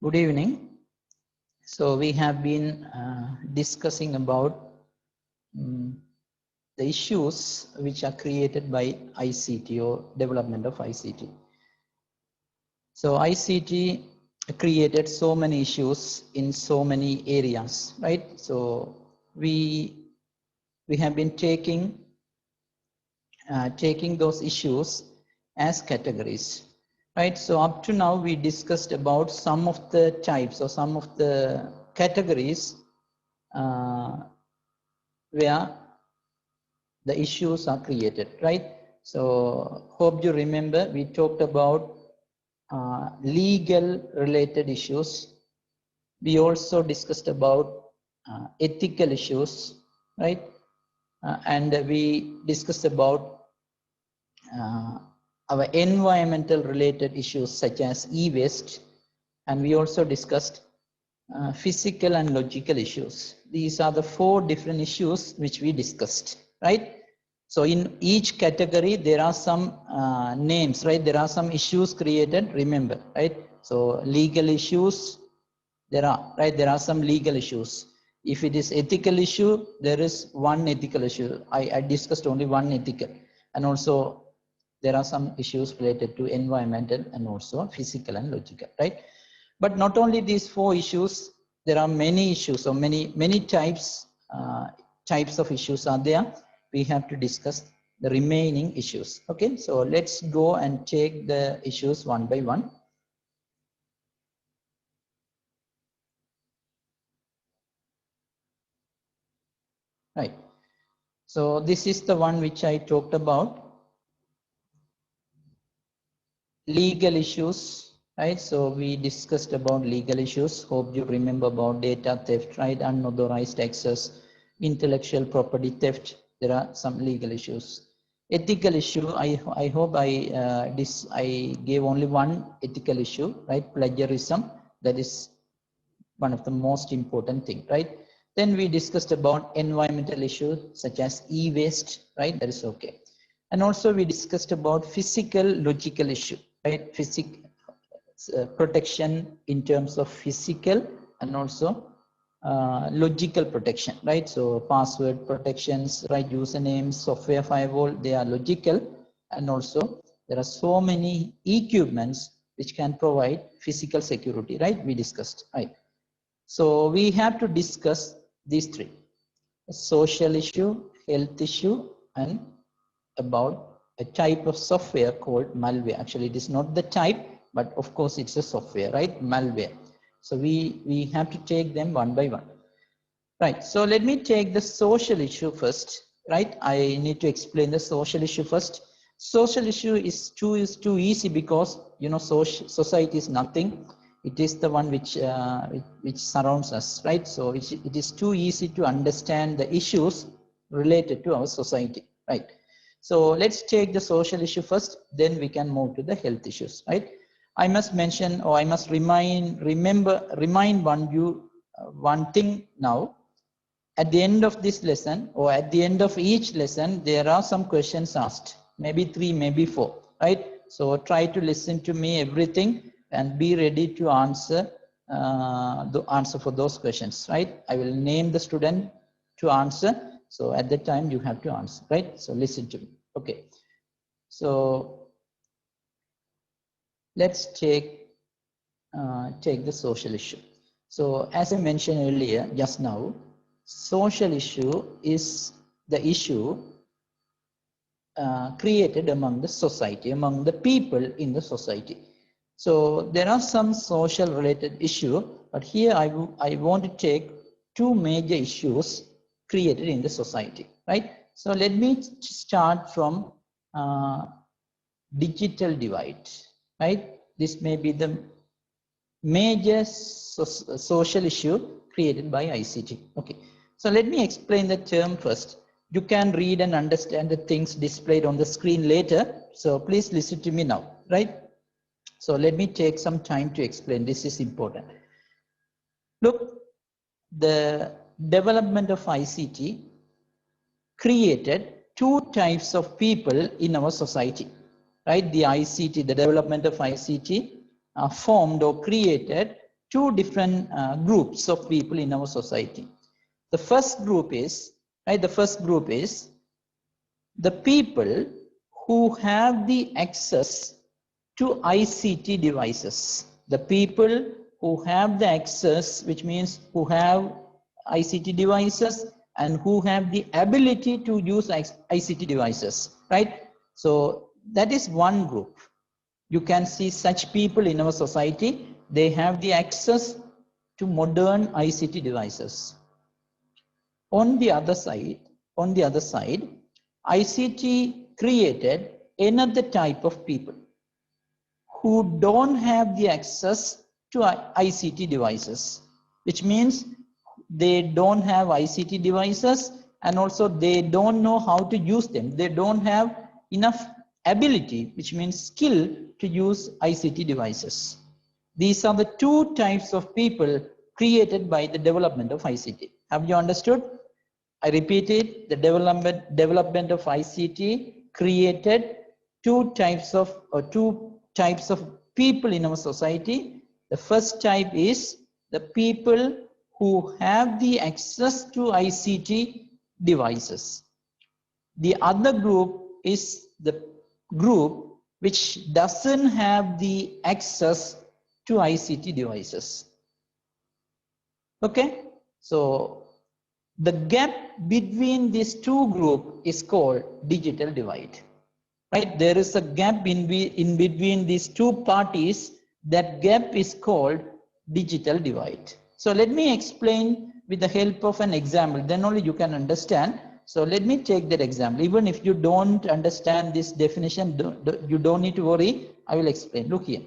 Good evening. So we have been discussing about the issues which are created by ICT or development of ICT. So ICT created so many issues in so many areas, right? So we have been taking those issues as categories, right? So up to now we discussed about some of the types or some of the categories where the issues are created, right? So hope you remember we talked about legal related issues. We also discussed about ethical issues, right? And we discussed about our environmental related issues such as e-waste, and we also discussed physical and logical issues. These are the 4 different issues which we discussed, right? So in each category there are some names, right? There are some issues created, remember, right? So legal issues, there are some legal issues. If it is ethical issue, there is one ethical issue. I discussed only one ethical, and also there are some issues related to environmental and also physical and logical, right? But not only these 4 issues, there are many issues, so many types of issues are there. We have to discuss the remaining issues. Okay, so let's go and take the issues one by one. Right. So this is the one which I talked about. Legal issues, right? So we discussed about legal issues. Hope you remember about data theft, right? Unauthorized access, intellectual property theft. There are some legal issues. Ethical issue, I hope I gave only one ethical issue, right? Plagiarism, that is one of the most important thing, right? Then we discussed about environmental issues such as e-waste, right? That is okay. And also we discussed about physical logical issue, right? Protection in terms of physical and also logical protection, right? So password protections, right? Usernames, software firewall, they are logical, and also there are so many equipments which can provide physical security, right? We discussed, right? So we have to discuss these 3: a social issue, health issue, and about a type of software called malware. Actually, it is not the type, but of course it's a software, right? Malware. So we have to take them one by one. Right, so let me take the social issue first, right? I need to explain the social issue first. Social issue is too easy because, you know, society is nothing. It is the one which surrounds us, right? So it is too easy to understand the issues related to our society, right? So let's take the social issue first, then we can move to the health issues, right? I must mention, or I must remind one thing now. At the end of this lesson, or at the end of each lesson, there are some questions asked, maybe 3, maybe 4, right? So try to listen to me everything and be ready to answer for those questions, right? I will name the student to answer. So at that time you have to answer, right? So listen to me. Okay. So let's take the social issue. So as I mentioned earlier, just now, social issue is the issue created among the society, among the people in the society. So there are some social related issue, but here I want to take 2 major issues created in the society, right? So let me start from digital divide, right? This may be the major social issue created by ICT. Okay, so let me explain the term first. You can read and understand the things displayed on the screen later, so please listen to me now, right? So let me take some time to explain. This is important. Look, the development of ICT created 2 types of people in our society, right? The ICT, the development of ICT formed or created two different groups of people in our society. The first group is, right, the first group is the people who have the access to ICT devices. The people who have the access, which means who have ICT devices and who have the ability to use ICT devices, right? So that is one group. You can see such people in our society. They have the access to modern ICT devices. On the other side, ICT created another type of people who don't have the access to ICT devices, which means they don't have ICT devices and also they don't know how to use them. They don't have enough ability, which means skill, to use ICT devices. These are the two types of people created by the development of ICT. Have you understood? I repeat it, the development of ICT created two types of people in our society. The first type is the people who have the access to ICT devices. The other group is the group which doesn't have the access to ICT devices. Okay, so the gap between these two groups is called digital divide. Right? There is a gap in between these two parties. That gap is called digital divide. So let me explain with the help of an example. Then only you can understand. So let me take that example. Even if you don't understand this definition, you don't need to worry. I will explain. Look here.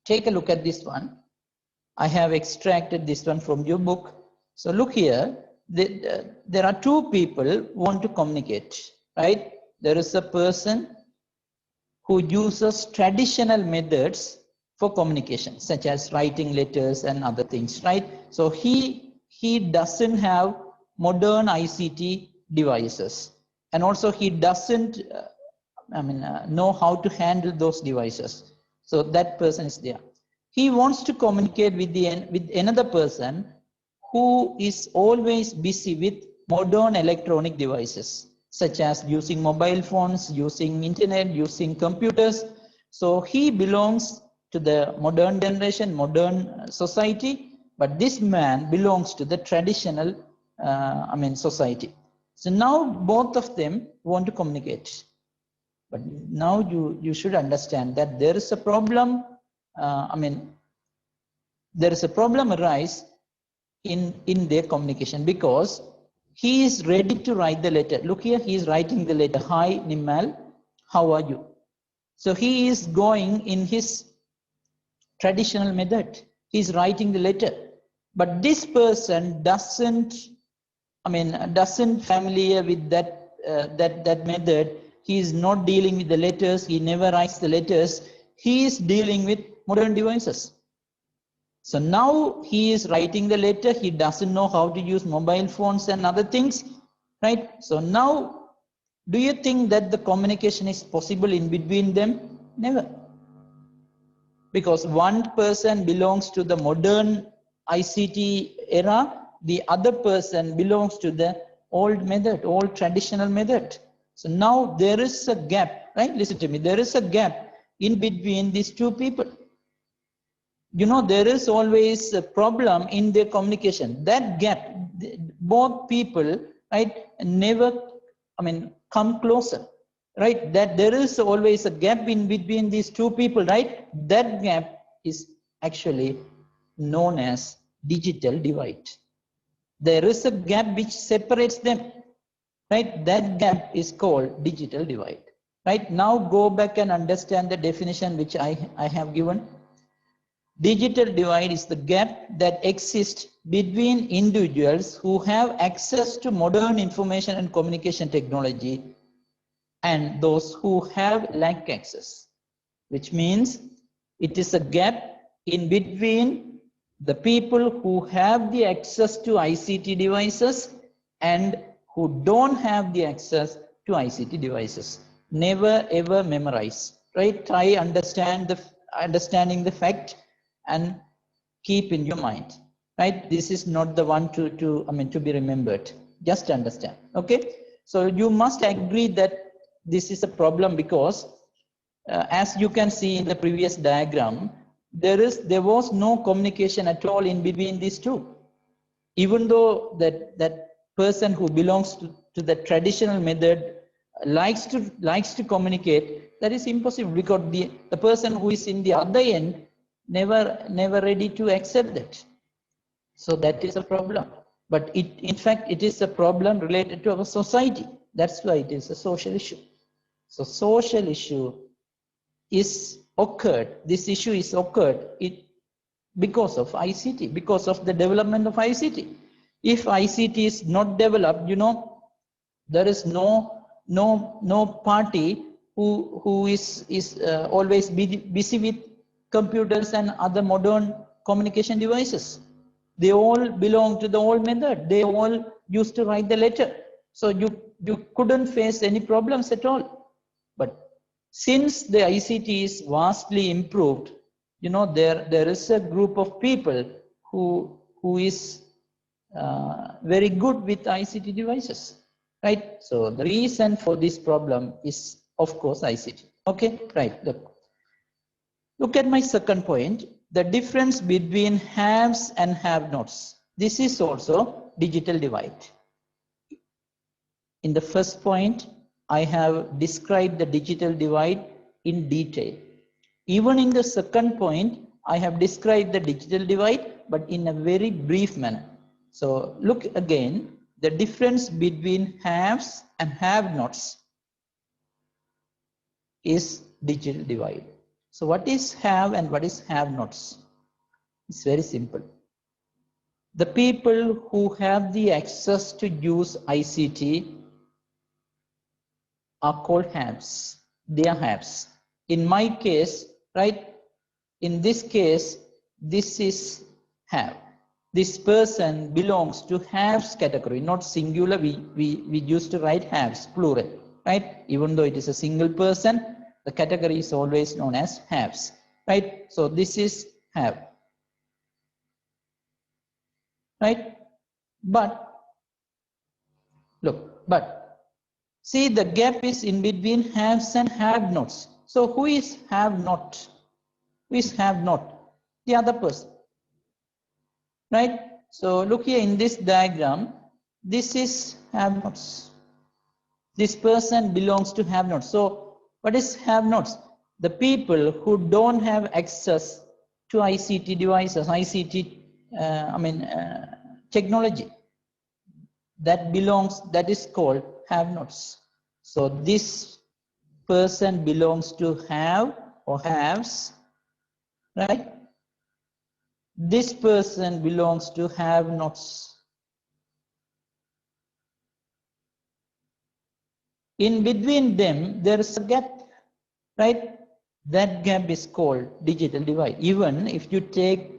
Take a look at this one. I have extracted this one from your book. So look here. There are two people who want to communicate, right? There is a person who uses traditional methods for communication, such as writing letters and other things, right? So he doesn't have modern ICT devices, and also he doesn't know how to handle those devices. So that person is there. He wants to communicate with another person who is always busy with modern electronic devices, such as using mobile phones, using internet, using computers. So he belongs to the modern generation, modern society, but this man belongs to the traditional society. So now both of them want to communicate. But now you should understand that there is a problem. There is a problem arise in their communication, because he is ready to write the letter. Look here, he is writing the letter. Hi Nimal, how are you? So he is going in his traditional method. He is writing the letter, but this person doesn't familiar with that method. He is not dealing with the letters. He never writes the letters. He is dealing with modern devices. So now he is writing the letter. He doesn't know how to use mobile phones and other things, right? So now, do you think that the communication is possible in between them? Never. Because one person belongs to the modern ICT era, the other person belongs to the old method, old traditional method. So now there is a gap, right? Listen to me. There is a gap in between these two people. You know, there is always a problem in their communication. That gap, both people, right, never, come closer, right? That there is always a gap in between these two people, right? That gap is actually known as digital divide. There is a gap which separates them, right? That gap is called digital divide, right? Now go back and understand the definition which I have given. Digital divide is the gap that exists between individuals who have access to modern information and communication technology and those who have lack access, which means it is a gap in between the people who have the access to ICT devices and who don't have the access to ICT devices. Never ever memorize, right? Try understanding the fact and keep in your mind, right? This is not the one to be remembered. Just understand, okay? So you must agree that this is a problem because as you can see in the previous diagram, there was no communication at all in between these two. Even though that person who belongs to the traditional method likes to communicate, that is impossible because the person who is in the other end never ready to accept that. So that is a problem. But in fact it is a problem related to our society. That's why it is a social issue. So social issue is occurred. This issue is occurred because of ICT, because of the development of ICT. If ICT is not developed, there is no party who is always busy with computers and other modern communication devices. They all belong to the old method. They all used to write the letter. So you couldn't face any problems at all. But since the ICT is vastly improved, there is a group of people who is very good with ICT devices, right? So the reason for this problem is, of course, ICT. Okay, right. Look at my second point, the difference between haves and have-nots. This is also digital divide. In the first point, I have described the digital divide in detail. Even in the second point, I have described the digital divide, but in a very brief manner. So look again, the difference between haves and have-nots is digital divide. So what is have and what is have-nots? It's very simple. The people who have the access to use ICT are called haves. They are haves. In my case, right, in this case, this is have. This person belongs to haves category, not singular. We used to write haves, plural, right? Even though it is a single person, the category is always known as haves, right? So this is have, right? But look, see the gap is in between haves and have-nots. So who is have-not? Who is have-not? The other person, right? So look here in this diagram, this is have-nots. This person belongs to have-nots. So what is have-nots? The people who don't have access to ICT devices, ICT, technology. That is called have-nots. So this person belongs to have or haves, right? This person belongs to have-nots. In between them, there is a gap, right? That gap is called digital divide. Even if you take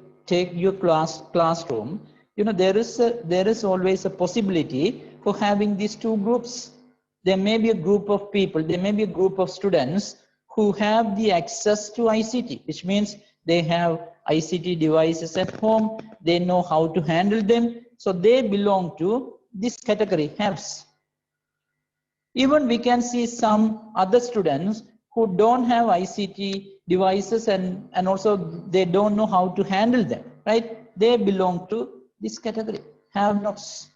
your classroom, there is always a possibility for having these two groups. There may be a group of people, there may be a group of students who have the access to ICT, which means they have ICT devices at home, they know how to handle them, so they belong to this category, haves. Even we can see some other students who don't have ICT devices and also they don't know how to handle them, right? They belong to this category, have-nots.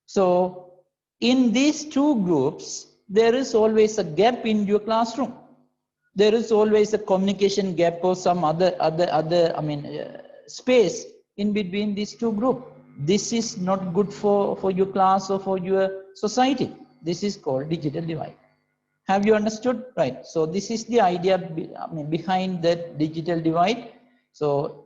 So in these two groups, there is always a gap in your classroom. There is always a communication gap or some other space in between these two groups. This is not good for your class or for your society. This is called digital divide. Have you understood? Right. So this is the idea behind that digital divide. So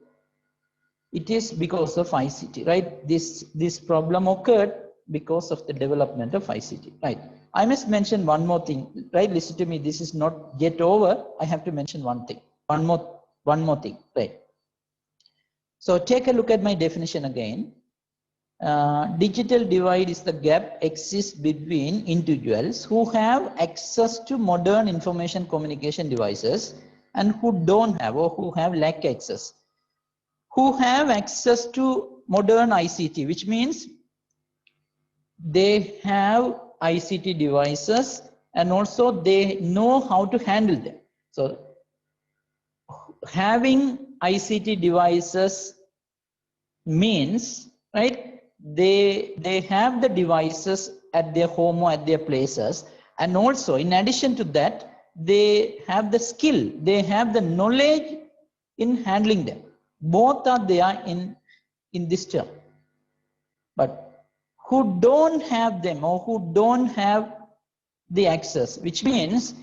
it is because of ICT, right? This problem occurred because of the development of ICT, right? I must mention one more thing, right? Listen to me. This is not yet over. I have to mention one thing. One more thing, right? So take a look at my definition again. Digital divide is the gap exists between individuals who have access to modern information communication devices and who don't have or who have lack access. Who have access to modern ICT, which means they have ICT devices and also they know how to handle them. So having ICT devices means, right, they have the devices at their home or at their places, and also in addition to that they have the skill, they have the knowledge in handling them. Both are there in this term. But who don't have them or who don't have the access, which means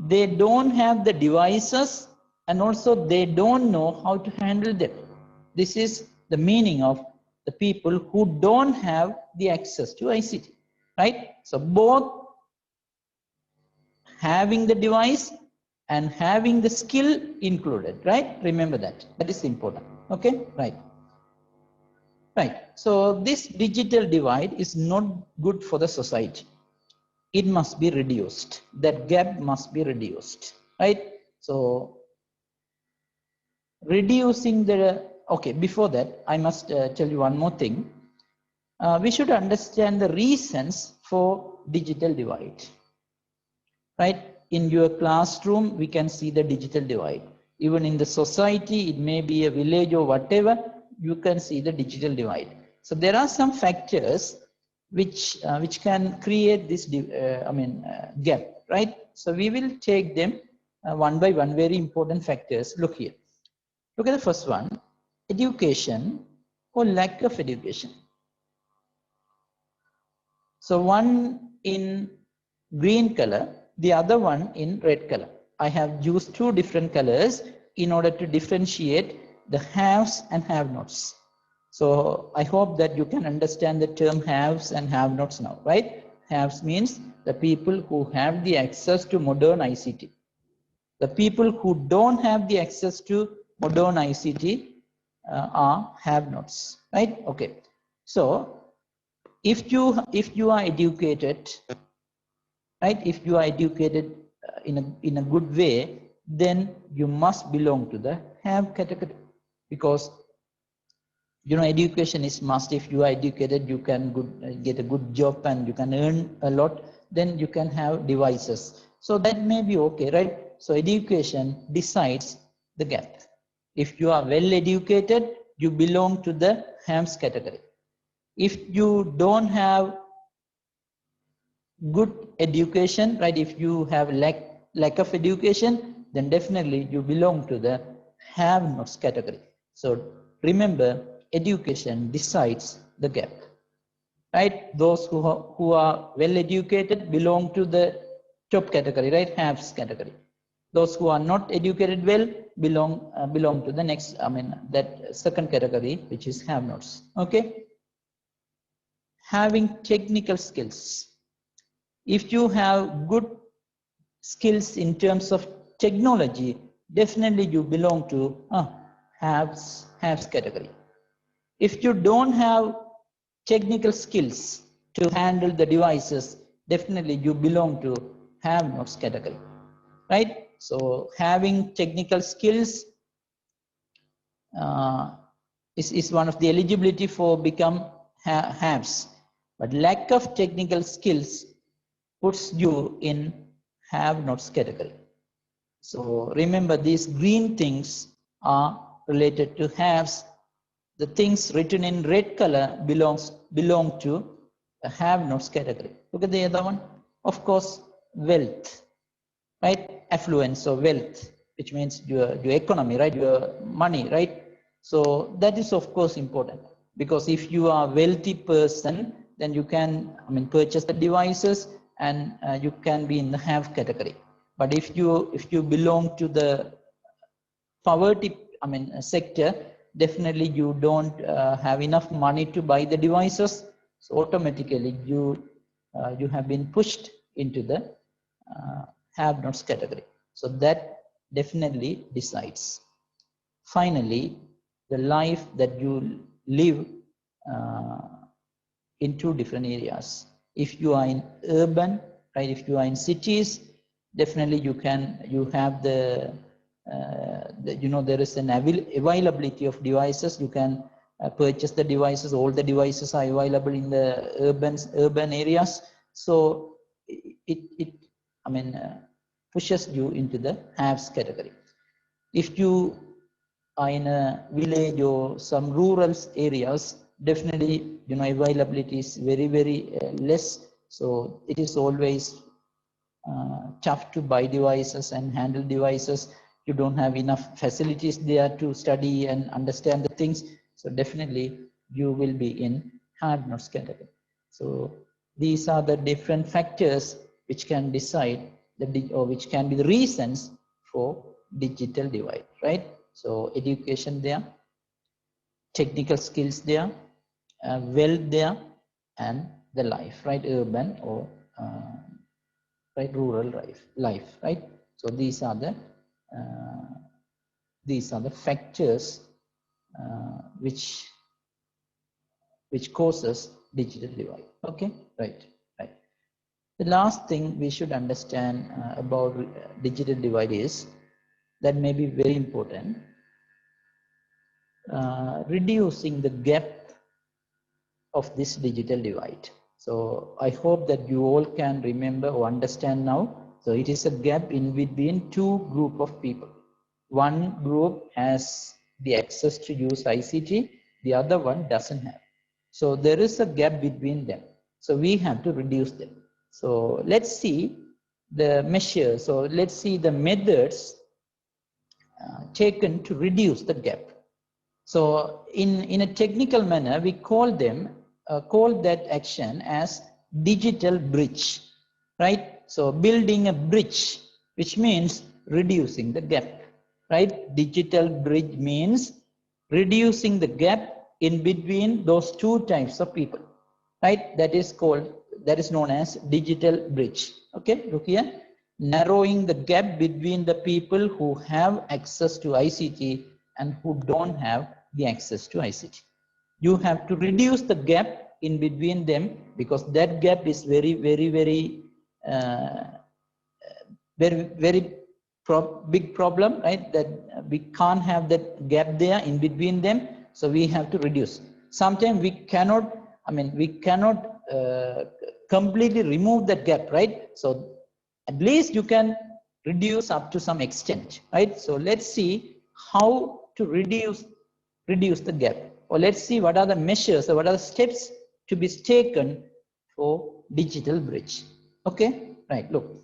they don't have the devices and also they don't know how to handle them. This is the meaning of the people who don't have the access to ICT, right? So both having the device and having the skill included, right? Remember that. That is important. Okay, right. Right. So this digital divide is not good for the society. It must be reduced. That gap must be reduced, right? So reducing the, okay, before that, I must tell you one more thing. We should understand the reasons for digital divide, right? In your classroom, we can see the digital divide. Even in the society, it may be a village or whatever, you can see the digital divide. So there are some factors which can create this gap, right? So we will take them one by one, very important factors. Look here. Look at the first one, education or lack of education. So one in green color, the other one in red color. I have used two different colors in order to differentiate the haves and have-nots. So I hope that you can understand the term haves and have-nots now, right? Haves means the people who have the access to modern ICT. The people who don't have the access to modern ICT are have-nots, right? Okay. So if you are educated, right, if you are educated in a good way, then you must belong to the have category, because education is must. If you are educated, you can get a good job and you can earn a lot, then you can have devices, so that may be okay, right? So education decides the gap. If you are well educated, you belong to the haves category. If you don't have good education, right, if you have lack of education, then definitely you belong to the have-nots category. So remember, education decides the gap, right? Those who are well educated belong to the top category, right, haves category. Those who are not educated well belong to the next, that second category, which is have-nots. Okay, having technical skills. If you have good skills in terms of technology, definitely you belong to haves category. If you don't have technical skills to handle the devices, definitely you belong to have-nots category, right? So having technical skills is one of the eligibility for become haves, but lack of technical skills puts you in have-nots category. So remember, these green things are related to haves. The things written in red color belong to the have-nots category. Look at the other one. Of course, wealth, right? Affluence or wealth, which means your economy, right? Your money, right? So that is of course important, because if you are a wealthy person, then you can purchase the devices and you can be in the have category. But if you belong to the poverty sector, definitely you don't have enough money to buy the devices, so automatically you have been pushed into the have-nots category. So that definitely decides. Finally, the life that you live in two different areas. If you are in urban, right, if you are in cities, definitely you have the there is an availability of devices. You can purchase the devices. All the devices are available in the urban areas. So it I mean, pushes you into the haves category. If you are in a village or some rural areas, definitely, availability is very, very less. So it is always tough to buy devices and handle devices. You don't have enough facilities there to study and understand the things. So definitely you will be in hard knocks category. So these are the different factors which can decide or which can be the reasons for digital divide, right? So education there, technical skills there, wealth there, and the life, right? Urban or right, rural life, right? So these are the factors which causes digital divide. Okay, right. The last thing we should understand about digital divide is that may be very important. Reducing the gap of this digital divide. So I hope that you all can remember or understand now. So it is a gap in between two group of people. One group has the access to use ICT, the other one doesn't have. So there is a gap between them. So we have to reduce them. So let's see the measures. So let's see the methods taken to reduce the gap. So in a technical manner, we call that action as digital bridge, right? So building a bridge, which means reducing the gap, right? Digital bridge means reducing the gap in between those two types of people, right? That is known as digital bridge. Okay, look here. Narrowing the gap between the people who have access to ICT and who don't have the access to ICT. You have to reduce the gap in between them, because that gap is very, very, very, very big problem, right? That we can't have that gap there in between them. So we have to reduce. Sometimes we cannot, completely remove that gap, right? So at least you can reduce up to some extent, right? So let's see how to reduce the gap, or let's see what are the measures or what are the steps to be taken for digital bridge. Okay, right, look.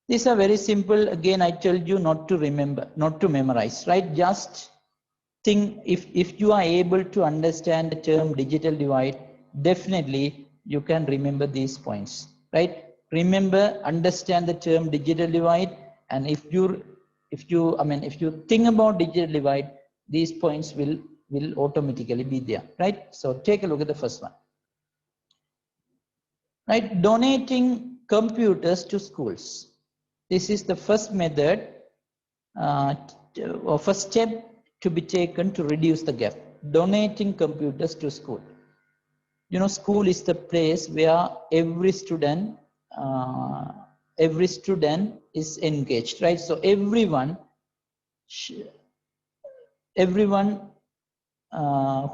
These are very simple. Again, I told you not to remember, not to memorize, right? Just think, if you are able to understand the term digital divide, definitely you can remember these points, right? Remember, understand the term digital divide, and if you think about digital divide, these points will automatically be there, right? So take a look at the first one, right? Donating computers to schools. This is the first method or first step to be taken to reduce the gap. Donating computers to school. School is the place where every student is engaged, right? So everyone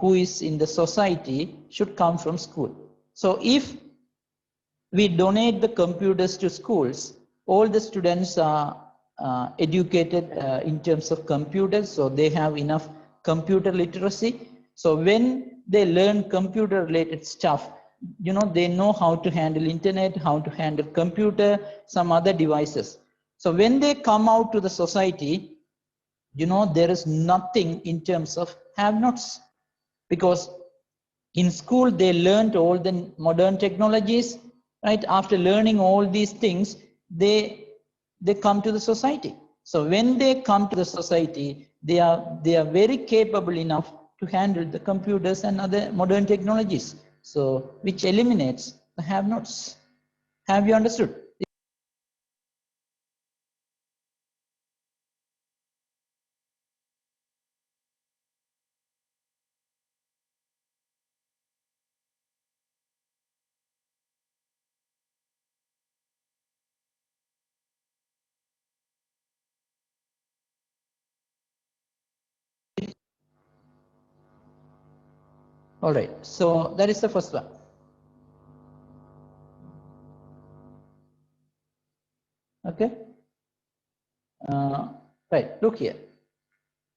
who is in the society should come from school. So if we donate the computers to schools, all the students are educated in terms of computers, so they have enough computer literacy. So when they learn computer related stuff, they know how to handle internet, how to handle computer, some other devices. So when they come out to the society, there is nothing in terms of have-nots, because in school they learned all the modern technologies, right? After learning all these things, they come to the society. So when they come to the society, they are very capable enough to handle the computers and other modern technologies, so which eliminates the have-nots. Have you understood? All right, so that is the first one. Okay, right, look here.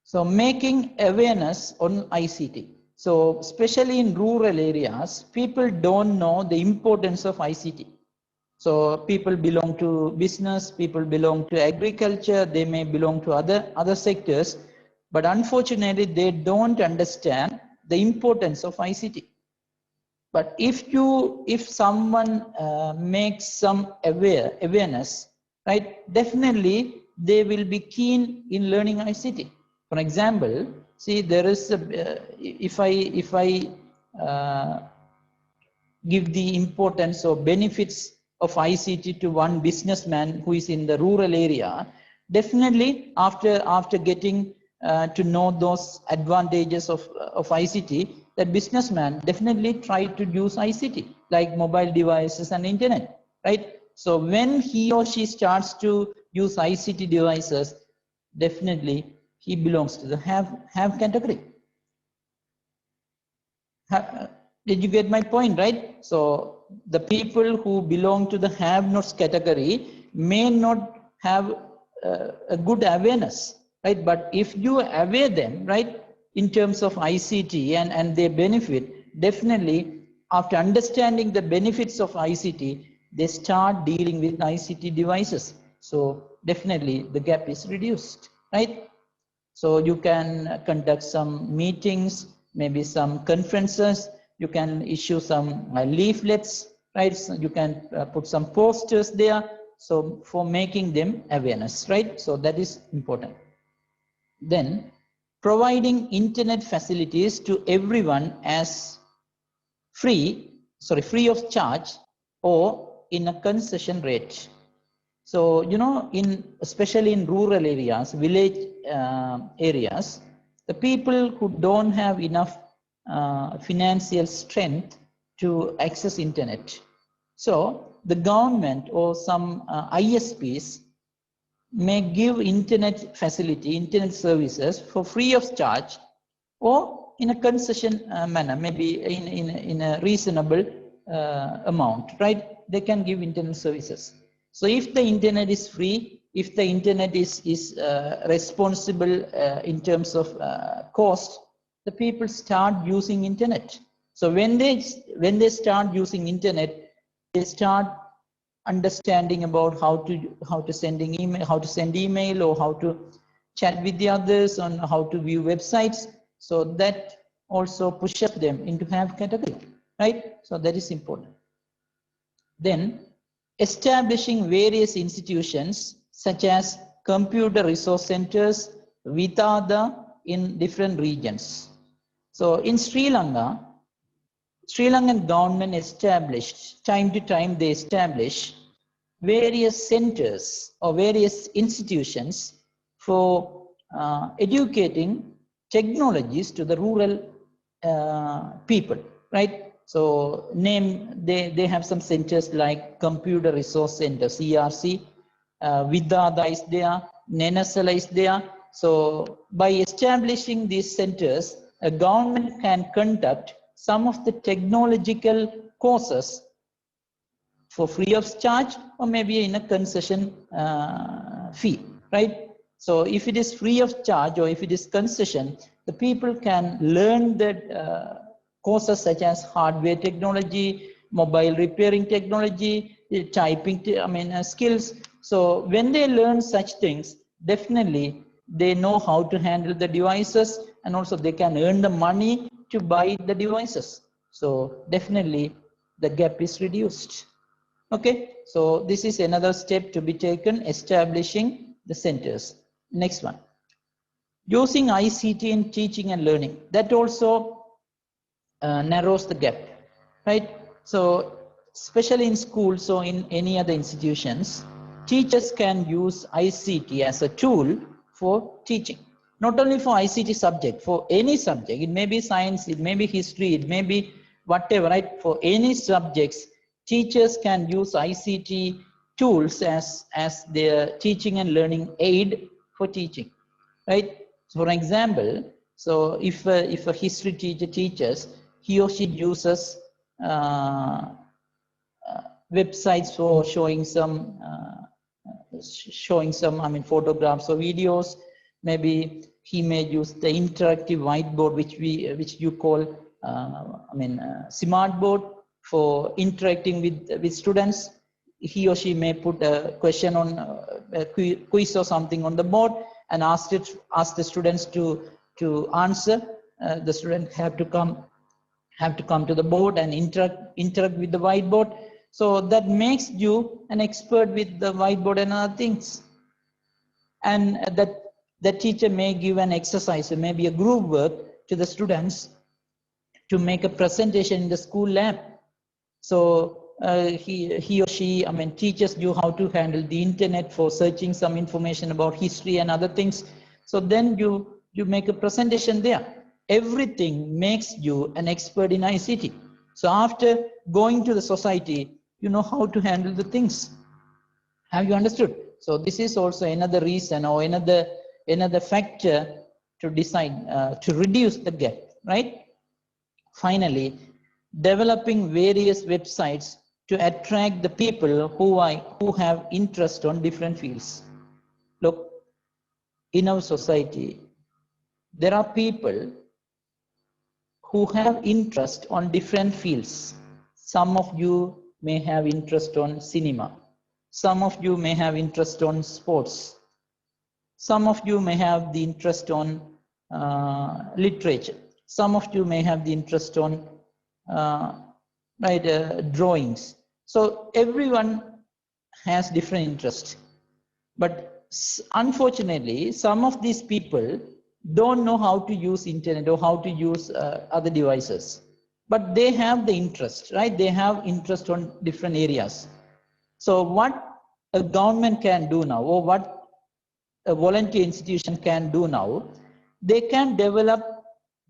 So making awareness on ICT. So especially in rural areas, people don't know the importance of ICT. So people belong to business, people belong to agriculture, they may belong to other sectors, but unfortunately they don't understand the importance of ICT. But if someone makes some awareness, right, definitely they will be keen in learning ICT. For example, see, there is a, if I give the importance or benefits of ICT to one businessman who is in the rural area, definitely after getting to know those advantages of ICT, that businessman definitely try to use ICT like mobile devices and internet, right? So when he or she starts to use ICT devices, definitely he belongs to the have category. Did you get my point, right? So the people who belong to the have-nots category may not have a good awareness, right? But if you aware them, right, in terms of ICT and their benefit, definitely after understanding the benefits of ICT, they start dealing with ICT devices. So definitely the gap is reduced, right? So you can conduct some meetings, maybe some conferences, you can issue some leaflets, right? So you can put some posters there. So for making them awareness, right? So that is important. Then providing internet facilities to everyone as free of charge or in a concession rate. So, you know, especially in rural areas, village areas, the people who don't have enough financial strength to access internet. So the government or some ISPs may give internet facility, internet services for free of charge or in a concession manner, maybe in a reasonable amount, right? They can give internet services. So if the internet is free, if the internet is responsible in terms of cost, the people start using internet. So when they start using internet, they start understanding about how to send email or how to chat with the others, on how to view websites. So that also pushes them into have category, right? So that is important. Then establishing various institutions such as computer resource centers, Vitada, in different regions. So in Sri Lankan government established, time to time they establish various centers or various institutions for educating technologies to the rural people, right? So they have some centers like Computer Resource Center, CRC, Vidada is there, Nenasala is there. So by establishing these centers, a government can conduct some of the technological courses for free of charge or maybe in a concession fee, right? So if it is free of charge or if it is concession, the people can learn that courses such as hardware technology, mobile repairing technology, typing, skills. So when they learn such things, definitely they know how to handle the devices and also they can earn the money to buy the devices. So definitely the gap is reduced. Okay, so this is another step to be taken, establishing the centers. Next one, using ICT in teaching and learning. That also narrows the gap, right? So especially in schools or in any other institutions, teachers can use ICT as a tool for teaching. Not only for ICT subject, for any subject. It may be science, it may be history, it may be whatever, right? For any subjects, teachers can use ICT tools as their teaching and learning aid for teaching, right? So for example, so if a history teacher teaches, he or she uses websites for showing some photographs or videos. Maybe he may use the interactive whiteboard, which you call smart board, for interacting with students. He or she may put a question on a quiz or something on the board and ask the students to answer. The student have to come to the board and interact with the whiteboard. So that makes you an expert with the whiteboard and other things. And that the teacher may give an exercise, or maybe a group work to the students to make a presentation in the school lab. So he or she, teaches you how to handle the internet for searching some information about history and other things. So then you make a presentation there. Everything makes you an expert in ICT. So after going to the society, you know how to handle the things. Have you understood? So this is also another reason, or another factor to decide to reduce the gap, right? Finally, developing various websites to attract the people who have interest on different fields. Look, in our society, there are people who have interest on different fields. Some of you may have interest on cinema. Some of you may have interest on sports. Some of you may have the interest on literature. Some of you may have the interest on drawings. So everyone has different interests. But unfortunately, some of these people don't know how to use internet or how to use other devices. But they have the interest, right? They have interest on different areas. So what a government can do now, or what a volunteer institution can do now, they can develop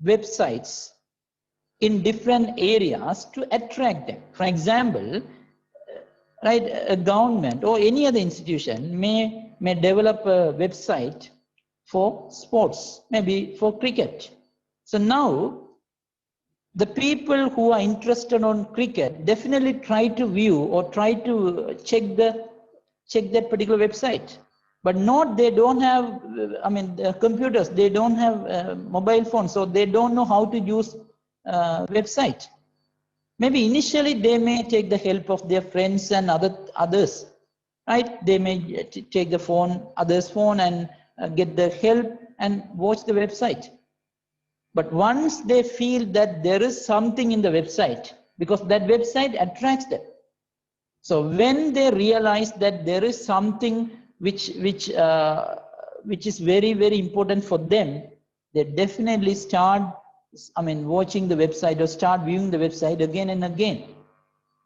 websites in different areas to attract them. For example, right, a government or any other institution may develop a website for sports, maybe for cricket. So now the people who are interested on cricket definitely try to view or try to check that particular website. But they don't have, computers, they don't have mobile phones, so they don't know how to use website. Maybe initially they may take the help of their friends and others, right? They may take the others' phone and get the help and watch the website. But once they feel that there is something in the website, because that website attracts them. So when they realize that there is something which is very, very important for them, they definitely start watching the website or start viewing the website again and again.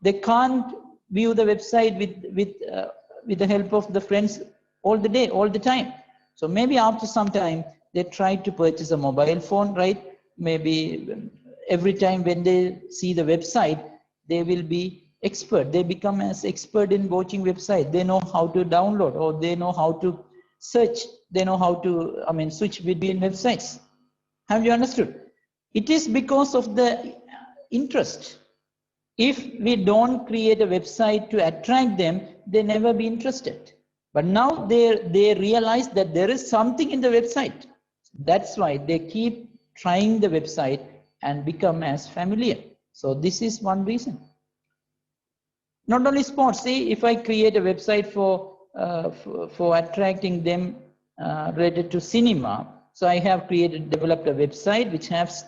They can't view the website with the help of the friends all the day, all the time. So maybe after some time, they try to purchase a mobile phone, right? Maybe every time when they see the website, they will be expert. They become as expert in watching website. They know how to download, or they know how to search. They know how to, switch between websites. Have you understood? It is because of the interest. If we don't create a website to attract them, they never be interested. But now they realize that there is something in the website. That's why they keep trying the website and become as familiar. So this is one reason. Not only sports. See, if I create a website for attracting them related to cinema, so I have developed a website which has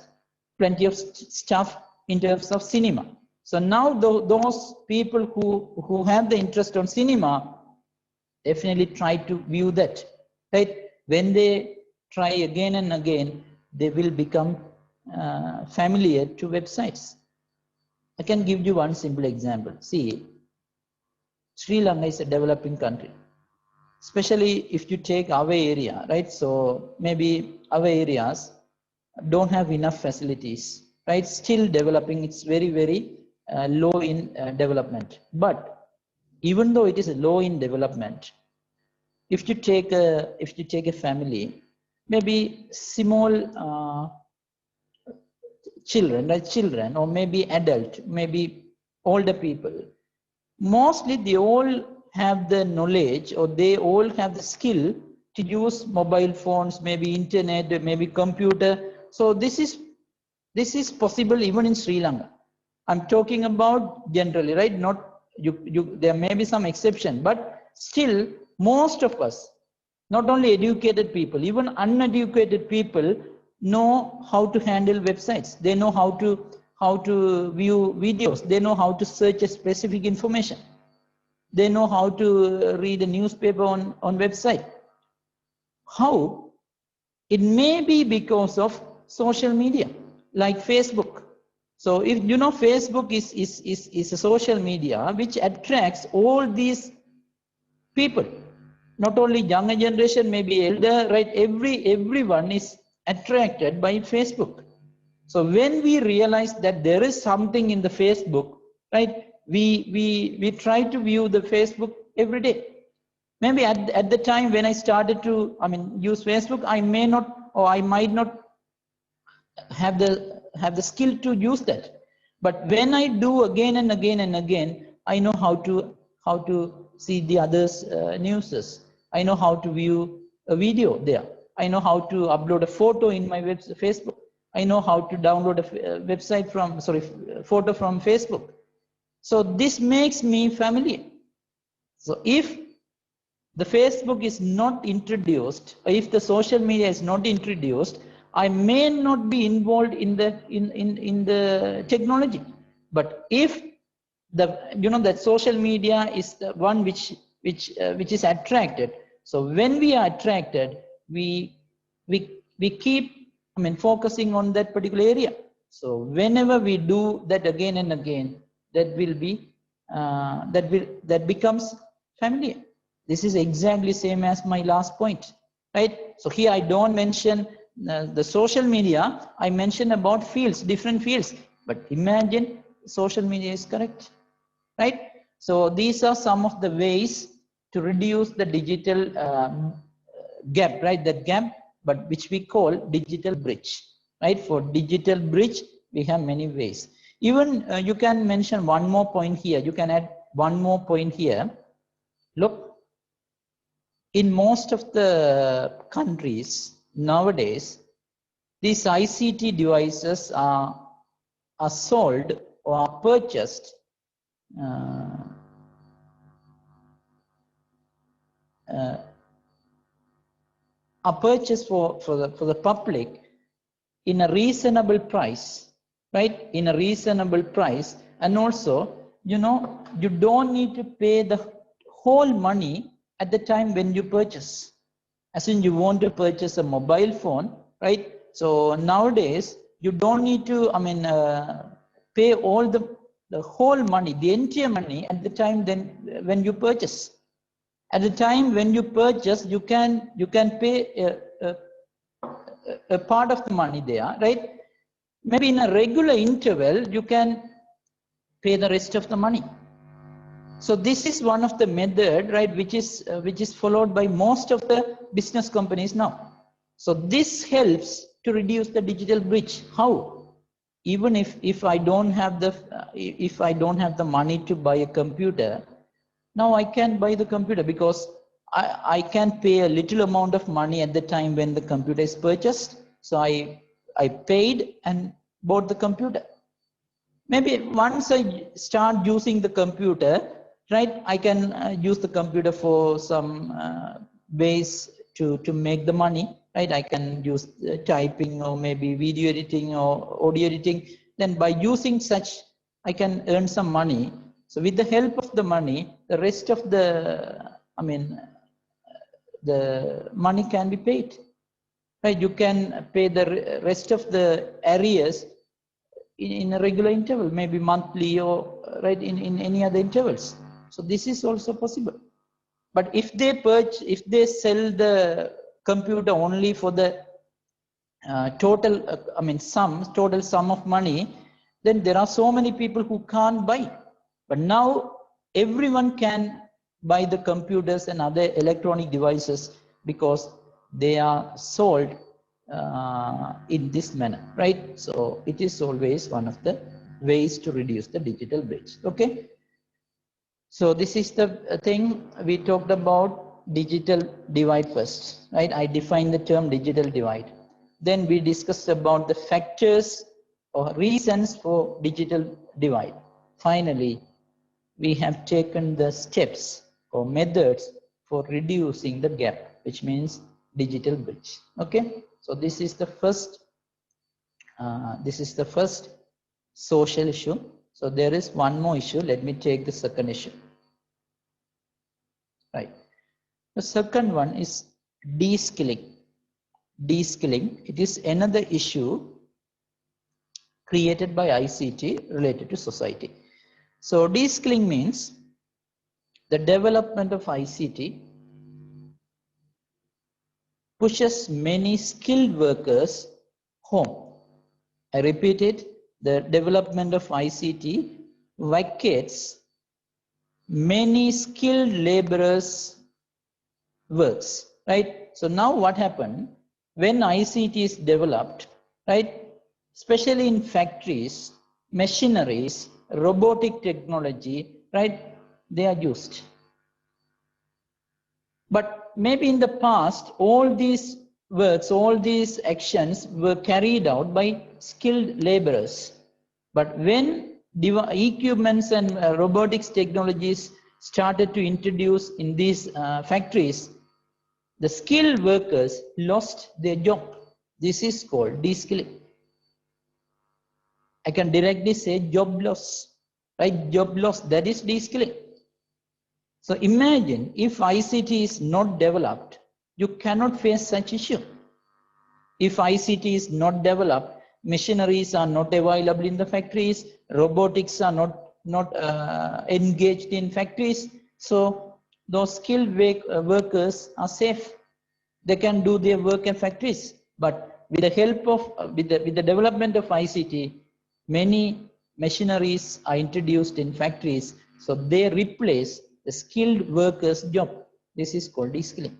plenty of stuff in terms of cinema. So now those people who have the interest on cinema definitely try to view that, right? When they try again and again, they will become familiar to websites. I can give you one simple example. See, Sri Lanka is a developing country, especially if you take our area, right? So maybe our areas don't have enough facilities, right? Still developing, it's very, very low in development. But even though it is low in development, if you take a family, maybe small children, right? Children, or maybe adult, maybe older people. Mostly they all have the knowledge, or they all have the skill to use mobile phones, maybe internet, maybe computer. So this is possible even in Sri Lanka. I'm talking about generally, right? Not there may be some exception, but still most of us, not only educated people, even uneducated people know how to handle websites. They know how to view videos. They know how to search a specific information. They know how to read a newspaper on website. How? It may be because of social media, like Facebook. So if you know, Facebook is a social media which attracts all these people, not only younger generation, maybe elder, right? Everyone is attracted by Facebook. So when we realize that there is something in the Facebook, right? We try to view the Facebook every day. Maybe at the time when I started to, use Facebook, I may not, or I might not have the skill to use that. But when I do again and again and again, I know how to see the others' newses. I know how to view a video there. I know how to upload a photo in my Facebook. I know how to download a photo from Facebook. So this makes me familiar. So if the Facebook is not introduced, if the social media is not introduced, I may not be involved in the technology. But if that social media is the one which is attracted. So when we are attracted, we keep focusing on that particular area. So whenever we do that again and again, that will be that becomes familiar. This is exactly same as my last point, right? So here I don't mention the social media. I mention about fields, different fields. But imagine social media is correct, right? So these are some of the ways to reduce the digital gap, right? That gap, but which we call digital bridge, right? For digital bridge, we have many ways. Even you can mention one more point here. You can add one more point here. Look, in most of the countries nowadays, these ICT devices are sold or are purchased for the public in a reasonable price, right? In a reasonable price, and also, you don't need to pay the whole money at the time when you purchase. As in, you want to purchase a mobile phone, right? So nowadays you don't need to, pay all the whole money, the entire money at the time when you purchase. At the time when you purchase, you can pay a part of the money there, right? Maybe in a regular interval, you can pay the rest of the money. So this is one of the method, right, which is followed by most of the business companies now. So this helps to reduce the digital bridge. How? Even if I don't have the money to buy a computer, now I can buy the computer because I can pay a little amount of money at the time when the computer is purchased. So I paid and bought the computer. Maybe once I start using the computer, right, I can use the computer for some ways to make the money, right? I can use typing or maybe video editing or audio editing. Then by using such, I can earn some money. So with the help of the money, the rest of the money can be paid, right? You can pay the rest of the arrears in a regular interval, maybe monthly or right in any other intervals. So this is also possible. But if they sell the computer only for the total sum of money, then there are so many people who can't buy. But now everyone can buy the computers and other electronic devices because they are sold in this manner, right? So it is always one of the ways to reduce the digital bridge. Okay. So this is the thing we talked about, digital divide first, right? I defined the term digital divide. Then we discussed about the factors or reasons for digital divide. Finally, we have taken the steps or methods for reducing the gap, which means digital bridge. Okay, so this is the first social issue. So there is one more issue. Let me take the second issue. Right. The second one is de-skilling. De-skilling, it is another issue created by ICT related to society. So de-skilling means the development of ICT pushes many skilled workers home. I repeat it, the development of ICT vacates many skilled laborers' works, right? So now what happened when ICT is developed, right? Especially in factories, machineries, robotic technology, right? They are used. But maybe in the past, all these works, all these actions were carried out by skilled laborers. But when equipments and robotics technologies started to introduce in these factories, the skilled workers lost their job. This is called de-skilling. I can directly say job loss, right? Job loss, that is de-skilling. So imagine if ICT is not developed, you cannot face such issue. If ICT is not developed, machineries are not available in the factories, robotics are not engaged in factories. So those skilled workers are safe. They can do their work in factories. But with the help of, with the development of ICT, many machineries are introduced in factories. So they replace the skilled workers' job. This is called de-skilling.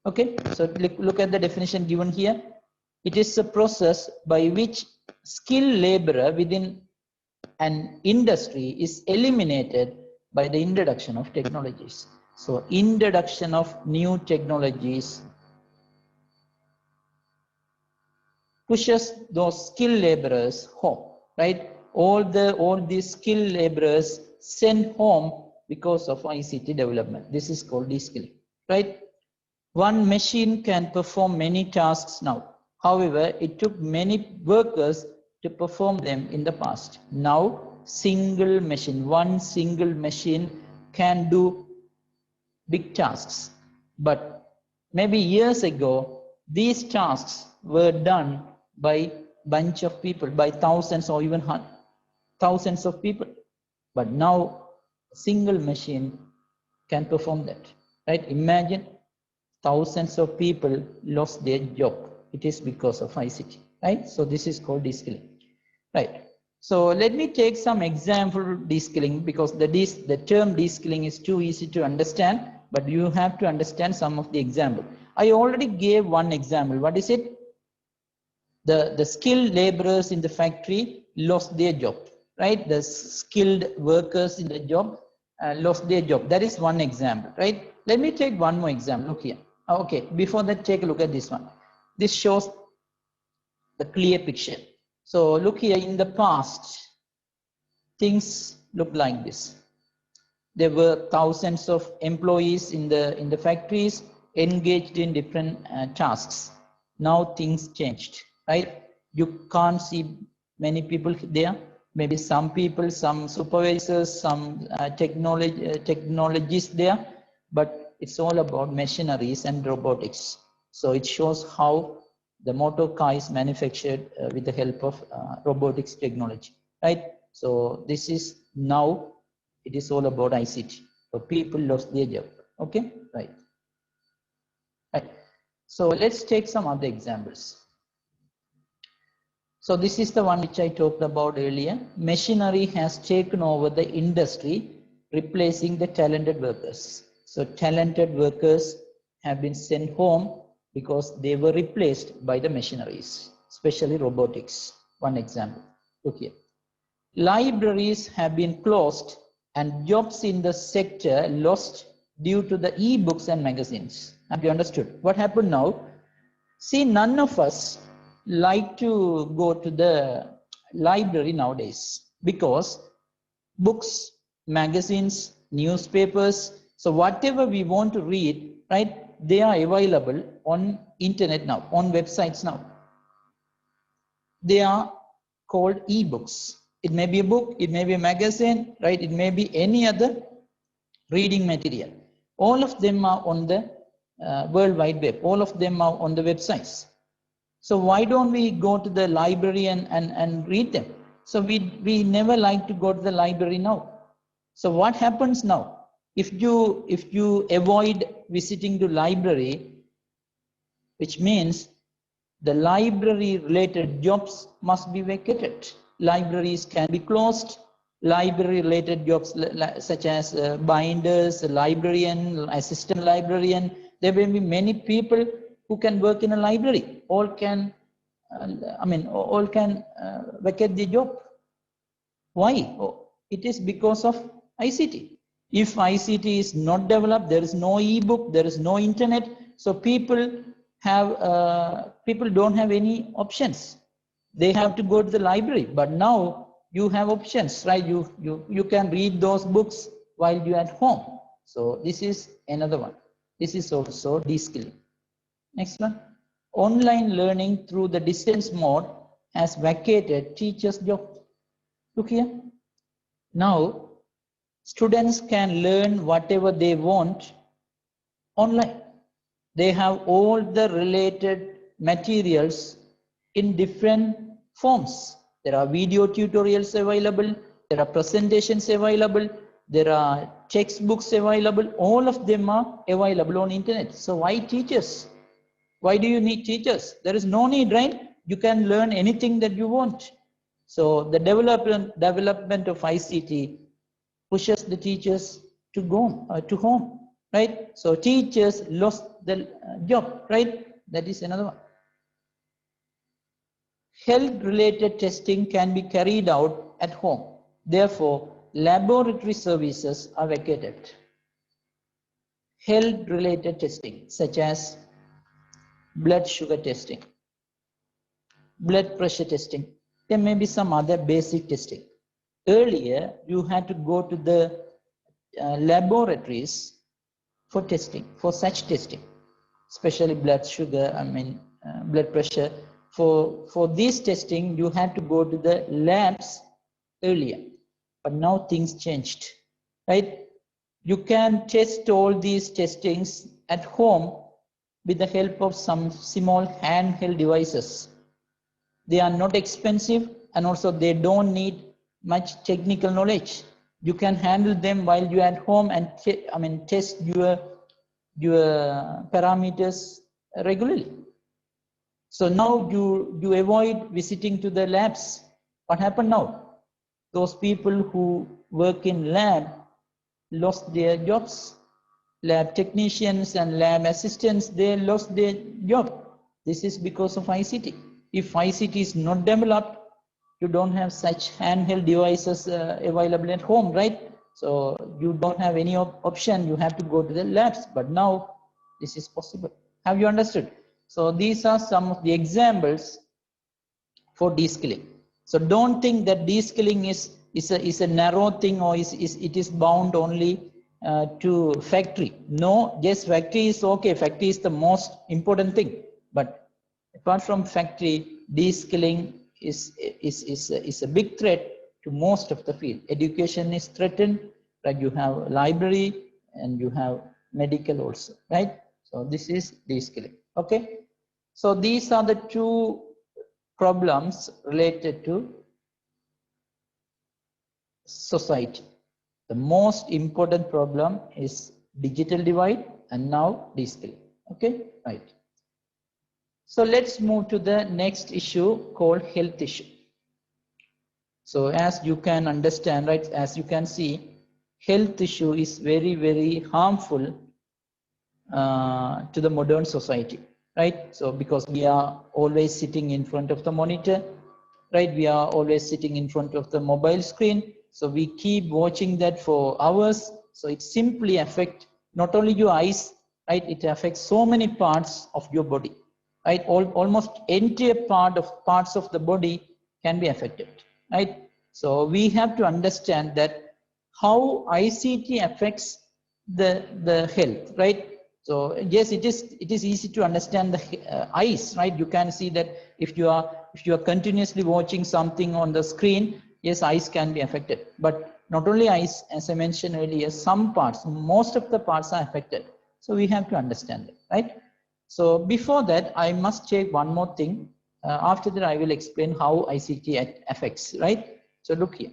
Okay, so look at the definition given here. It is a process by which skilled laborer within an industry is eliminated by the introduction of technologies. So introduction of new technologies pushes those skilled laborers home, right? All these skilled laborers sent home because of ICT development. This is called de-skilling, right? One machine can perform many tasks now. However, it took many workers to perform them in the past. Now, one single machine can do big tasks. But maybe years ago, these tasks were done by bunch of people, by thousands or even thousands of people. But now, a single machine can perform that, right? Imagine thousands of people lost their job. It is because of ICT, right? So this is called de-skilling, right? So let me take some example de-skilling, because the term de-skilling is too easy to understand, but you have to understand some of the example. I already gave one example. What is it? The skilled laborers in the factory lost their job, right? The skilled workers in the job lost their job. That is one example, right? Let me take one more example. Look here. Okay, before that, take a look at this one. This shows the clear picture. So look here, in the past, things look like this. There were thousands of employees in the factories engaged in different tasks. Now things changed, right? You can't see many people there. Maybe some people, some supervisors, some technologists there, but it's all about machineries and robotics. So it shows how the motor car is manufactured with the help of robotics technology, right? So this is now, it is all about ICT. So people lost their job. Okay, right. Right. So let's take some other examples. So this is the one which I talked about earlier. Machinery has taken over the industry, replacing the talented workers. So talented workers have been sent home because they were replaced by the machineries, especially robotics. One example. Look here. Libraries have been closed and jobs in the sector lost due to the e-books and magazines. Have you understood? What happened now? See, none of us like to go to the library nowadays because books, magazines, newspapers, so whatever we want to read, right, they are available on internet now, on websites now. They are called e-books. It may be a book, it may be a magazine, right? It may be any other reading material. All of them are on the World Wide Web. All of them are on the websites. So why don't we go to the library and read them? So we never like to go to the library now. So what happens now? If you avoid visiting the library, which means the library related jobs must be vacated. Libraries can be closed. Library related jobs such as binders, librarian, assistant librarian. There will be many people who can work in a library. All can, all can vacate the job. Why? Oh, it is because of ICT. If ICT is not developed, there is no e-book, there is no internet. So people don't have any options. They have to go to the library. But now you have options, right? You can read those books while you're at home. So this is another one. This is also de-skilling. Next one. Online learning through the distance mode has vacated teachers' job. Look here. Now, students can learn whatever they want online. They have all the related materials in different forms. There are video tutorials available, there are presentations available, there are textbooks available. All of them are available on internet. So why teachers? Why do you need teachers? There is no need, right? You can learn anything that you want. So the development of ICT pushes the teachers to go to home, right? So teachers lost the job, right? That is another one. Health-related testing can be carried out at home. Therefore, laboratory services are vacated. Health-related testing, such as blood sugar testing, blood pressure testing. There may be some other basic testing. Earlier, you had to go to the laboratories for testing, for such testing, especially blood sugar, blood pressure. For this testing, you had to go to the labs earlier, but now things changed, right? You can test all these testings at home with the help of some small handheld devices. They are not expensive and also they don't need much technical knowledge. You can handle them while you're at home and test your parameters regularly. So now you avoid visiting to the labs. What happened now? Those people who work in lab lost their jobs. Lab technicians and lab assistants, they lost their job. This is because of ICT. If ICT is not developed, you don't have such handheld devices available at home, right? So you don't have any option, you have to go to the labs, but now this is possible. Have you understood? So these are some of the examples for de-skilling. So don't think that de-skilling is a narrow thing or it is bound only to factory. No, yes, factory is okay. Factory is the most important thing. But apart from factory, de-skilling is a big threat to most of the field. Education is threatened, right? You have library and you have medical also, right? So this is de-skilling. Okay. So these are the two problems related to society. The most important problem is digital divide and now de-skilling. Okay, right. So let's move to the next issue called health issue. So as you can understand, right, as you can see, health issue is very, very harmful to the modern society. right? So because we are always sitting in front of the monitor, right? We are always sitting in front of the mobile screen. So we keep watching that for hours. So it simply affects not only your eyes, right? It affects so many parts of your body, right? Almost entire parts of the body can be affected, right? So we have to understand that how ICT affects the health, right? So yes, it is easy to understand the eyes, right? You can see that if you are continuously watching something on the screen, yes, eyes can be affected. But not only eyes, as I mentioned earlier, some parts, most of the parts are affected. So we have to understand it, right? So before that, I must check one more thing. After that, I will explain how ICT affects, right? So look here.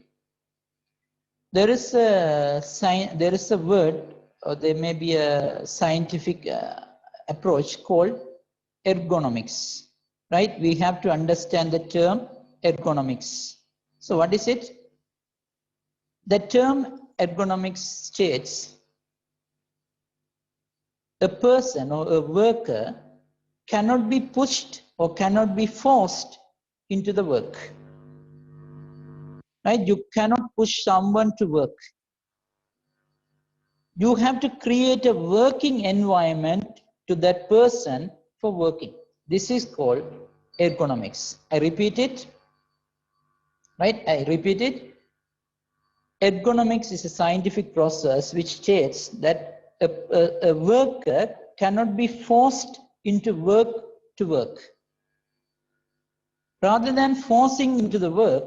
There is a word, or there may be a scientific approach called ergonomics, right? We have to understand the term ergonomics. So what is it? The term ergonomics states a person or a worker cannot be pushed or cannot be forced into the work, right? You cannot push someone to work. You have to create a working environment to that person for working. This is called ergonomics. I repeat it, right? I repeat it. Ergonomics is a scientific process which states that a worker cannot be forced into work to work. Rather than forcing into the work,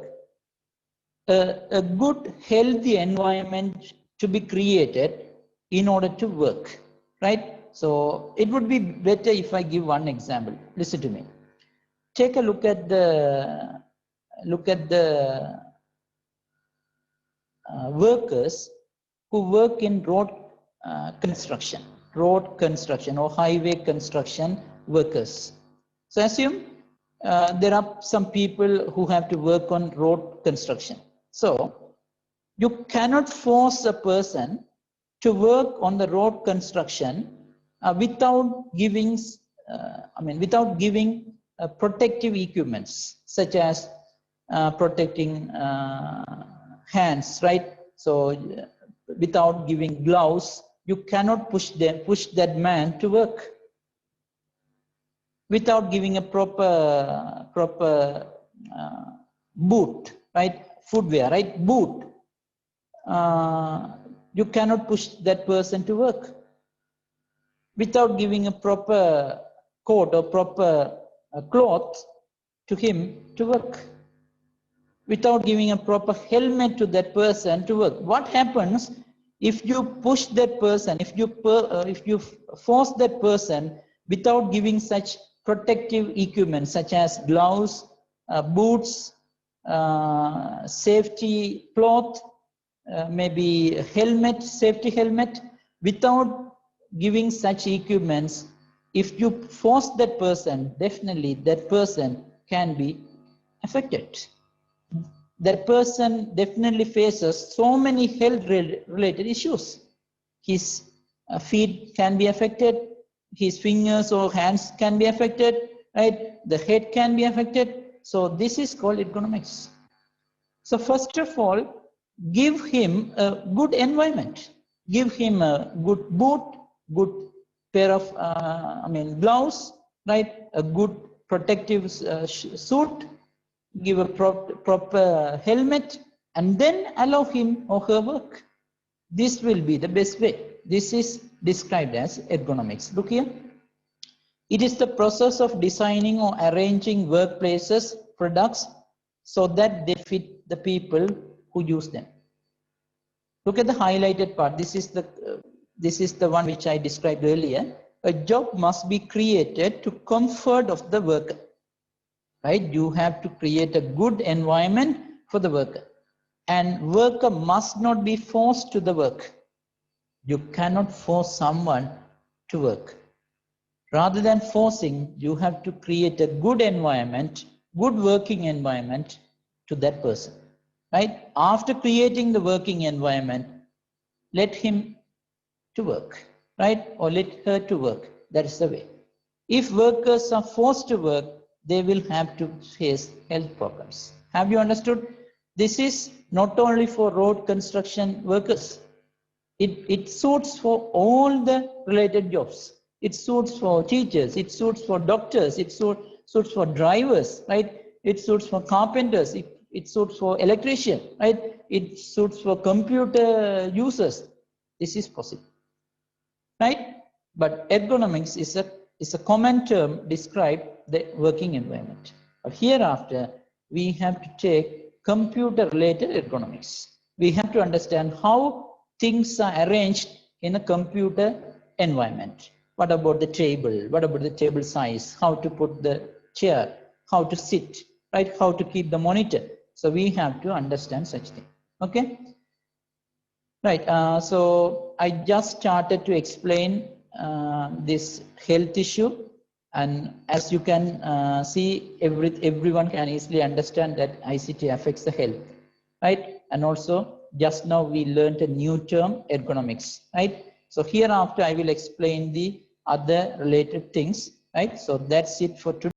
a good, healthy environment to be created in order to work, right? So it would be better if I give one example. Listen to me. Take a look at the workers who work in road construction or highway construction workers. So assume there are some people who have to work on road construction. So you cannot force a person to work on the road construction without giving protective equipments such as protecting hands, right? So without giving gloves, you cannot push that man to work. Without giving a proper boot, right? Footwear, right? Boot. You cannot push that person to work. Without giving a proper coat or proper cloth to him to work. Without giving a proper helmet to that person to work. What happens if you push that person, if you force that person without giving such protective equipment such as gloves, boots, safety cloth, maybe helmet, safety helmet, without giving such equipments, if you force that person, definitely that person can be affected. That person definitely faces so many health related issues. His feet can be affected, his fingers or hands can be affected, right? The head can be affected. So this is called ergonomics. So first of all, give him a good environment. Give him a good boot, good pair of gloves, right? A good protective suit. Give a proper helmet, and then allow him or her work. This will be the best way. This is described as ergonomics. Look here. It is the process of designing or arranging workplaces, products, so that they fit the people who use them. Look at the highlighted part. This is the one which I described earlier. A job must be created to comfort of the worker. Right? You have to create a good environment for the worker. And worker must not be forced to the work. You cannot force someone to work. Rather than forcing, you have to create a good environment, good working environment to that person. Right? After creating the working environment, let him to work, right? Or let her to work. That is the way. If workers are forced to work, they will have to face health problems. Have you understood? This is not only for road construction workers. It suits for all the related jobs. It suits for teachers, it suits for doctors, it suits for drivers, right? It suits for carpenters, it suits for electricians, right? It suits for computer users. This is possible, right? But ergonomics is a common term describe the working environment. But hereafter, we have to take computer-related ergonomics. We have to understand how things are arranged in a computer environment. What about the table? What about the table size? How to put the chair? How to sit? Right? How to keep the monitor? So we have to understand such thing. Okay. Right. So I just started to explain this health issue, and as you can see, everyone can easily understand that ICT affects the health, right? And also, just now we learned a new term, ergonomics, right? So hereafter, I will explain the other related things, right? So that's it for today.